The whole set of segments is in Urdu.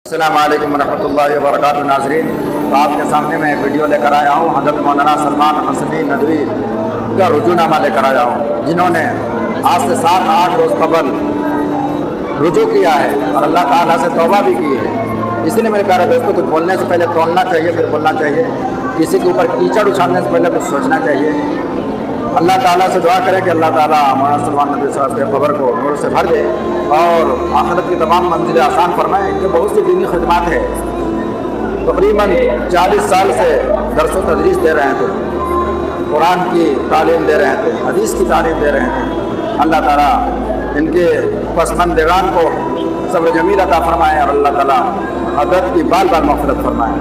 السلام علیکم ورحمۃ اللہ وبرکاتہ۔ ناظرین، تو آپ کے سامنے میں ایک ویڈیو لے کر آیا ہوں۔ حضرت مولانا سلمان حسنی ندوی کا رجوع نامہ لے کر آیا ہوں، جنہوں نے آج سے 7-8 روز قبل رجوع کیا ہے اور اللہ تعالیٰ سے توبہ بھی کی ہے۔ اسی لیے میرے پیارے دوستوں، کچھ بولنے سے پہلے توڑنا چاہیے، پھر بولنا چاہیے۔ کسی کے اوپر کیچڑ اچھالنے سے پہلے کچھ سوچنا چاہیے۔ اللہ تعالیٰ سے دعا کریں کہ اللہ تعالیٰ مولانا سلمان ندوی صاحب کے قبر کو نور سے بھر دے اور آخرت کی تمام منزلیں آسان فرمائیں۔ ان کے بہت سی دینی خدمات ہے، تقریباً 40 سال سے درس و تدریس دے رہے تھے، قرآن کی تعلیم دے رہے تھے، حدیث کی تعلیم دے رہے تھے۔ اللہ تعالیٰ ان کے پسماندگان کو صبر جمیل عطا فرمائے اور اللہ تعالیٰ حضرت کی بال بال مغفرت فرمائے،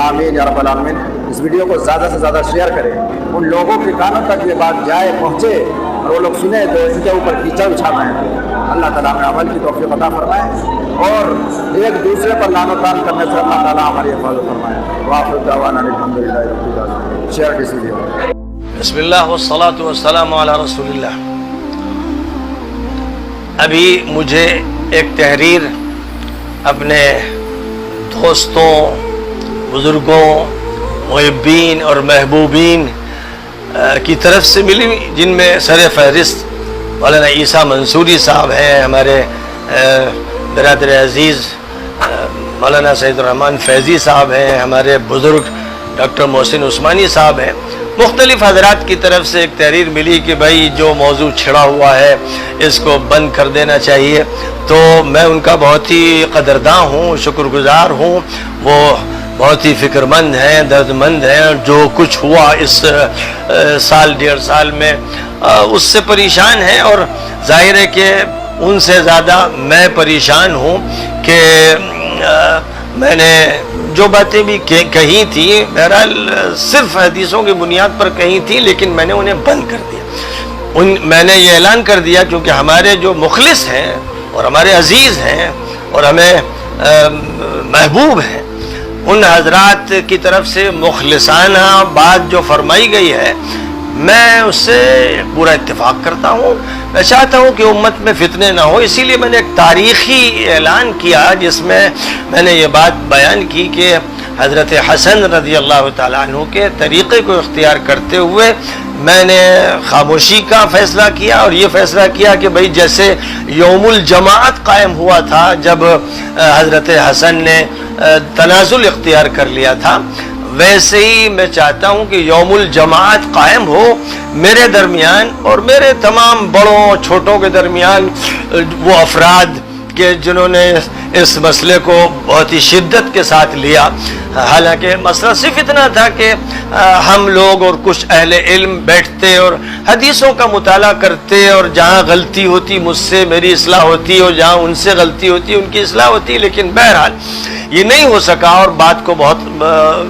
آمین یا رب العالمین۔ اس ویڈیو کو زیادہ سے زیادہ شیئر کریں، ان لوگوں کے کانوں تک یہ بات جائے، پہنچے اور وہ لوگ سنیں تو ان کے اوپر کیچڑ اچھال رہے ہیں۔ اللہ تعالیٰ ہمیں عمل کی توفیق عطا فرمائے اور ایک دوسرے پر لعن و طعن کرنے سے اللہ تعالیٰ ہماری حفاظت فرمائے۔ وآخر دعوانا الحمدللہ رب العالمین۔ شیئر کسی ویڈیو کو۔ بسم اللہ والصلاة والسلام علی رسول اللہ۔ ابھی مجھے ایک تحریر اپنے دوستوں، بزرگوں، محبین اور محبوبین کی طرف سے ملی، جن میں سر فہرست مولانا عیسیٰ منصوری صاحب ہیں، ہمارے برادر عزیز مولانا سید الرحمن فیضی صاحب ہیں، ہمارے بزرگ ڈاکٹر محسن عثمانی صاحب ہیں۔ مختلف حضرات کی طرف سے ایک تحریر ملی کہ بھائی جو موضوع چھڑا ہوا ہے اس کو بند کر دینا چاہیے، تو میں ان کا بہت ہی قدرداں ہوں، شکر گزار ہوں۔ وہ بہت ہی فکر مند ہیں، درد مند ہیں، جو کچھ ہوا اس سال 1.5 سال میں اس سے پریشان ہیں، اور ظاہر ہے کہ ان سے زیادہ میں پریشان ہوں کہ میں نے جو باتیں بھی کہی تھیں، بہرحال صرف حدیثوں کی بنیاد پر کہی تھیں، لیکن میں نے انہیں بند کر دیا۔ میں نے یہ اعلان کر دیا کیونکہ ہمارے جو مخلص ہیں اور ہمارے عزیز ہیں اور ہمیں محبوب ہیں، ان حضرات کی طرف سے مخلصانہ بات جو فرمائی گئی ہے، میں اس سے پورا اتفاق کرتا ہوں۔ میں چاہتا ہوں کہ امت میں فتنے نہ ہو، اسی لیے میں نے ایک تاریخی اعلان کیا جس میں میں نے یہ بات بیان کی کہ حضرت حسن رضی اللہ تعالیٰ عنہ کے طریقے کو اختیار کرتے ہوئے میں نے خاموشی کا فیصلہ کیا، اور یہ فیصلہ کیا کہ بھئی جیسے یوم الجماعت قائم ہوا تھا جب حضرت حسن نے تنازل اختیار کر لیا تھا، ویسے ہی میں چاہتا ہوں کہ یوم الجماعت قائم ہو میرے درمیان اور میرے تمام بڑوں چھوٹوں کے درمیان، وہ افراد کہ جنہوں نے اس مسئلے کو بہت ہی شدت کے ساتھ لیا۔ حالانکہ مسئلہ صرف اتنا تھا کہ ہم لوگ اور کچھ اہل علم بیٹھتے اور حدیثوں کا مطالعہ کرتے، اور جہاں غلطی ہوتی مجھ سے میری اصلاح ہوتی اور جہاں ان سے غلطی ہوتی ان کی اصلاح ہوتی، لیکن بہرحال یہ نہیں ہو سکا اور بات کو بہت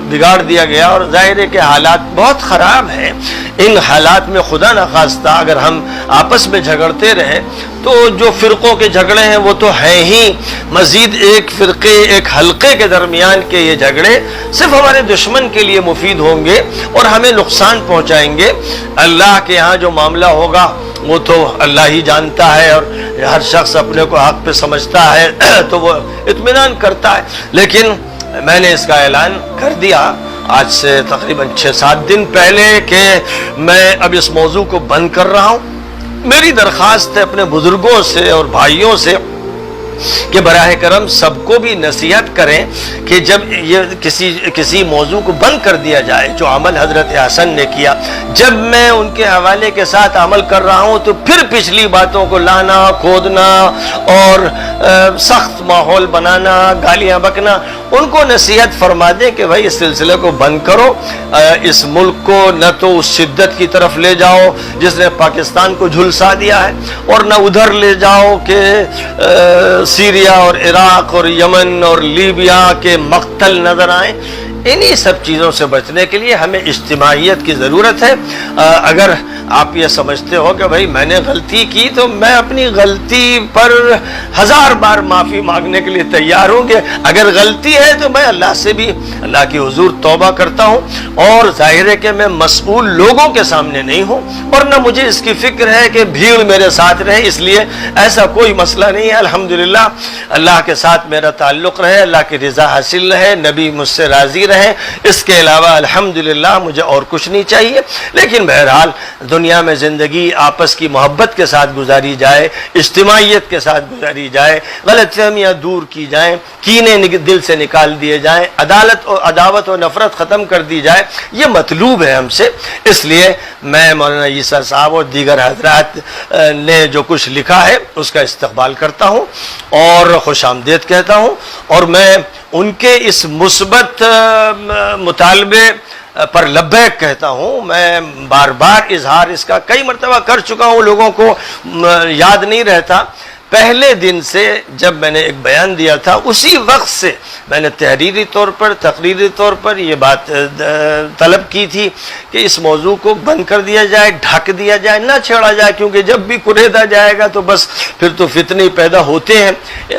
بگاڑ دیا گیا، اور ظاہر ہے کہ حالات بہت خراب ہیں۔ ان حالات میں خدا نخواستہ اگر ہم آپس میں جھگڑتے رہے تو جو فرقوں کے جھگڑے ہیں وہ تو ہیں ہی، مزید ایک فرقے ایک حلقے کے درمیان کے یہ جھگڑے صرف ہمارے دشمن کے لیے مفید ہوں گے اور ہمیں نقصان پہنچائیں گے۔ اللہ کے ہاں جو معاملہ ہوگا وہ تو اللہ ہی جانتا ہے، اور ہر شخص اپنے کو حق پہ سمجھتا ہے تو وہ اطمینان کرتا ہے، لیکن میں نے اس کا اعلان کر دیا آج سے تقریباً 6-7 دن پہلے کہ میں اب اس موضوع کو بند کر رہا ہوں۔ میری درخواست ہے اپنے بزرگوں سے اور بھائیوں سے کہ براہ کرم سب کو بھی نصیحت کریں کہ جب یہ کسی موضوع کو بند کر دیا جائے، جو عمل حضرت حسن نے کیا، جب میں ان کے حوالے کے ساتھ عمل کر رہا ہوں تو پھر پچھلی باتوں کو لانا، کھودنا اور سخت ماحول بنانا، گالیاں بکنا، ان کو نصیحت فرما دیں کہ بھائی اس سلسلے کو بند کرو۔ اس ملک کو نہ تو اس شدت کی طرف لے جاؤ جس نے پاکستان کو جھلسا دیا ہے، اور نہ ادھر لے جاؤ کہ سیریا اور عراق اور یمن اور لیبیا کے مقتل نظر آئیں۔ انہی سب چیزوں سے بچنے کے لیے ہمیں اجتماعیت کی ضرورت ہے۔ اگر آپ یہ سمجھتے ہو کہ بھائی میں نے غلطی کی تو میں اپنی غلطی پر 1000 بار معافی مانگنے کے لیے تیار ہوں گے۔ اگر غلطی ہے تو میں اللہ سے بھی اللہ کی حضور توبہ کرتا ہوں، اور ظاہر ہے کہ میں مسئول لوگوں کے سامنے نہیں ہوں، ورنہ مجھے اس کی فکر ہے کہ بھیڑ میرے ساتھ رہے، اس لیے ایسا کوئی مسئلہ نہیں ہے۔ الحمدللہ اللہ کے ساتھ میرا تعلق رہے، اللہ کی رضا حاصل رہے، نبی مجھ سے راضی رہے، اس کے علاوہ الحمدللہ مجھے اور کچھ نہیں چاہیے۔ لیکن بہرحال دنیا میں زندگی آپس کی محبت کے ساتھ گزاری جائے، اجتماعیت کے ساتھ گزاری جائے، غلط فہمیاں دور کی جائیں، کینے دل سے نکال دیے جائیں، عداوت و نفرت ختم کر دی جائے، یہ مطلوب ہے ہم سے۔ اس لیے میں مولانا عیسیٰ صاحب اور دیگر حضرات نے جو کچھ لکھا ہے اس کا استقبال کرتا ہوں اور خوش آمدید کہتا ہوں، اور میں ان کے اس مثبت مطالبے پر لبیک کہتا ہوں۔ میں بار بار اظہار اس کا کئی مرتبہ کر چکا ہوں، لوگوں کو یاد نہیں رہتا۔ پہلے دن سے جب میں نے ایک بیان دیا تھا، اسی وقت سے میں نے تحریری طور پر، تقریری طور پر یہ بات طلب کی تھی کہ اس موضوع کو بند کر دیا جائے، ڈھک دیا جائے، نہ چھیڑا جائے، کیونکہ جب بھی کریدا جائے گا تو بس پھر تو فتنے پیدا ہوتے ہیں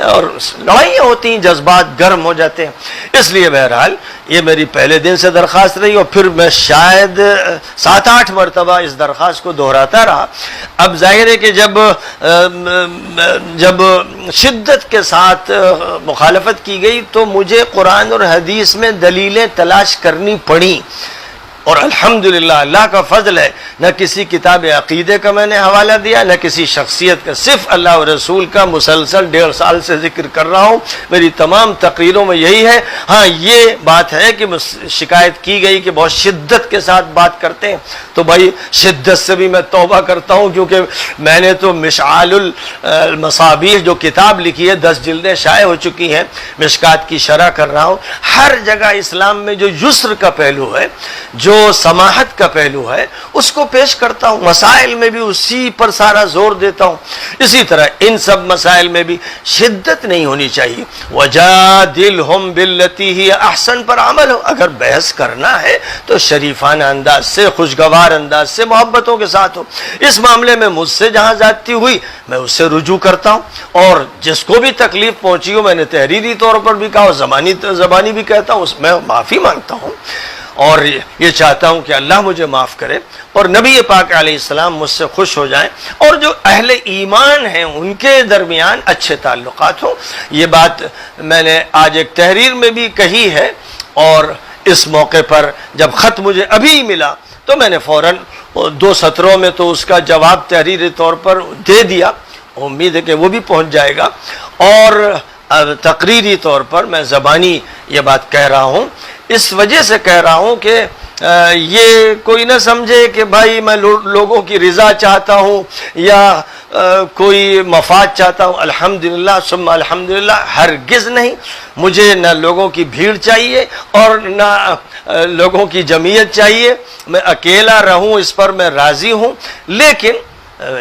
اور لڑائیاں ہوتی ہیں، جذبات گرم ہو جاتے ہیں۔ اس لیے بہرحال یہ میری پہلے دن سے درخواست رہی، اور پھر میں شاید 7-8 مرتبہ اس درخواست کو دہراتا رہا۔ اب ظاہر ہے کہ جب شدت کے ساتھ مخالفت کی گئی تو مجھے قرآن اور حدیث میں دلیلیں تلاش کرنی پڑیں، اور الحمدللہ اللہ کا فضل ہے، نہ کسی کتاب عقیدے کا میں نے حوالہ دیا، نہ کسی شخصیت کا، صرف اللہ و رسول کا مسلسل 1.5 سال سے ذکر کر رہا ہوں۔ میری تمام تقریروں میں یہی ہے۔ ہاں یہ بات ہے کہ شکایت کی گئی کہ بہت شدت کے ساتھ بات کرتے ہیں، تو بھائی شدت سے بھی میں توبہ کرتا ہوں، کیونکہ میں نے تو مشعال المصابیح جو کتاب لکھی ہے 10 جلدیں شائع ہو چکی ہیں، مشکات کی شرح کر رہا ہوں۔ ہر جگہ اسلام میں جو یسر کا پہلو ہے، جو سماحت کا پہلو ہے، اس کو پیش کرتا ہوں۔ مسائل میں بھی اسی پر سارا زور دیتا ہوں۔ اسی طرح ان سب مسائل میں بھی شدت نہیں ہونی چاہیے۔ وَجَادِلْهُمْ بِالَّتِي هِيَ أَحْسَنُ پر عمل ہو۔ اگر بحث کرنا ہے تو شریفانہ انداز سے، خوشگوار انداز سے، محبتوں کے ساتھ ہو۔ اس معاملے میں مجھ سے جہاں زیادتی ہوئی میں اس سے رجوع کرتا ہوں، اور جس کو بھی تکلیف پہنچی ہو، میں نے تحریری طور پر بھی کہا اور زبانی بھی کہتا ہوں، اس میں معافی مانگتا ہوں، اور یہ چاہتا ہوں کہ اللہ مجھے معاف کرے اور نبی پاک علیہ السلام مجھ سے خوش ہو جائیں، اور جو اہل ایمان ہیں ان کے درمیان اچھے تعلقات ہوں۔ یہ بات میں نے آج ایک تحریر میں بھی کہی ہے، اور اس موقع پر جب خط مجھے ابھی ملا تو میں نے فوراً 2 سطروں میں تو اس کا جواب تحریری طور پر دے دیا، امید ہے کہ وہ بھی پہنچ جائے گا، اور تقریری طور پر میں زبانی یہ بات کہہ رہا ہوں، اس وجہ سے کہہ رہا ہوں کہ یہ کوئی نہ سمجھے کہ بھائی میں لوگوں کی رضا چاہتا ہوں یا کوئی مفاد چاہتا ہوں۔ الحمدللہ ثم الحمدللہ، ہرگز نہیں۔ مجھے نہ لوگوں کی بھیڑ چاہیے اور نہ لوگوں کی جمعیت چاہیے، میں اکیلا رہوں اس پر میں راضی ہوں، لیکن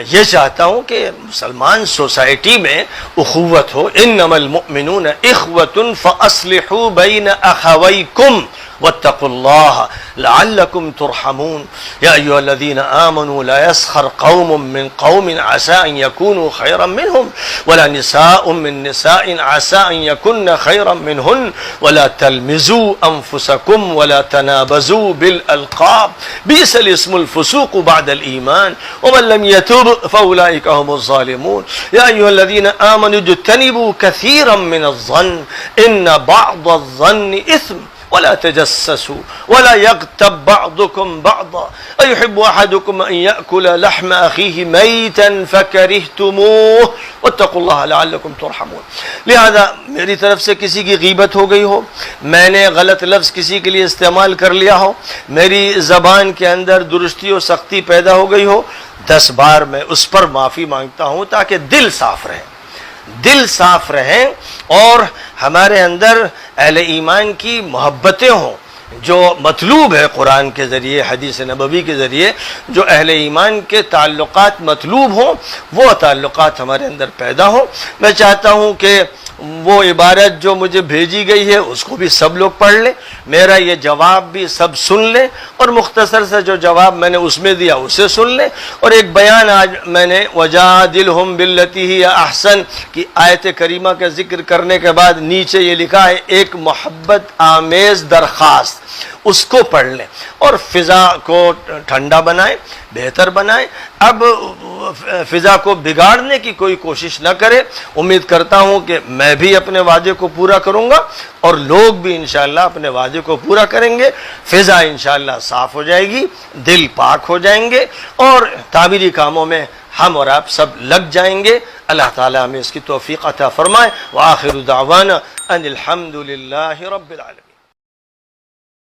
یہ چاہتا ہوں کہ مسلمان سوسائٹی میں اخوت ہو۔ انما المؤمنون اخوۃ فاصلحوا بین اخویکم واتقوا اللہ لعلکم ترحمون یا ایھا الذین آمنوا لا يسخر قوم من قوم عسى ان يكونوا خيرا منهم ولا نساء من نساء عسى ان يكن خيرا منهن ولا تلمزوا انفسكم ولا تنابزوا بالالقاب بئس الاسم الفسوق بعد الايمان ومن لم يتوب فاولئك هم الظالمون يا ايها الذين امنوا اجتنبوا كثيرا من الظن ان بعض الظن اثم ولا تجسسوا ولا يغتب بعضكم بعضا أيحب أحدكم أن يأكل لحم أخيه ميتا فكرهتموه واتقوا الله لعلكم ترحمون۔ لہذا میری طرف سے کسی کی غیبت ہو گئی ہو، میں نے غلط لفظ کسی کے لیے استعمال کر لیا ہو، میری زبان کے اندر درستی و سختی پیدا ہو گئی ہو، 10 بار میں اس پر معافی مانگتا ہوں تاکہ دل صاف رہے، دل صاف رہیں اور ہمارے اندر اہل ایمان کی محبتیں ہوں، جو مطلوب ہے قرآن کے ذریعے، حدیث نبوی کے ذریعے، جو اہل ایمان کے تعلقات مطلوب ہوں، وہ تعلقات ہمارے اندر پیدا ہوں۔ میں چاہتا ہوں کہ وہ عبارت جو مجھے بھیجی گئی ہے اس کو بھی سب لوگ پڑھ لیں، میرا یہ جواب بھی سب سن لیں، اور مختصر سے جو جواب میں نے اس میں دیا اسے سن لیں، اور ایک بیان آج میں نے وَجَادِلْهُمْ بِالَّتِي هِيَ أَحْسَنُ کی آیت کریمہ کا ذکر کرنے کے بعد نیچے یہ لکھا ہے ایک محبت آمیز درخواست، اس کو پڑھ لیں اور فضا کو ٹھنڈا بنائیں، بہتر بنائیں۔ اب فضا کو بگاڑنے کی کوئی کوشش نہ کرے۔ امید کرتا ہوں کہ میں بھی اپنے وعدے کو پورا کروں گا اور لوگ بھی انشاءاللہ اپنے وعدے کو پورا کریں گے، فضا انشاءاللہ صاف ہو جائے گی، دل پاک ہو جائیں گے، اور تعمیری کاموں میں ہم اور آپ سب لگ جائیں گے۔ اللہ تعالیٰ ہمیں اس کی توفیق عطا فرمائے۔ وآخر دعوانا ان الحمد للہ رب العالمین۔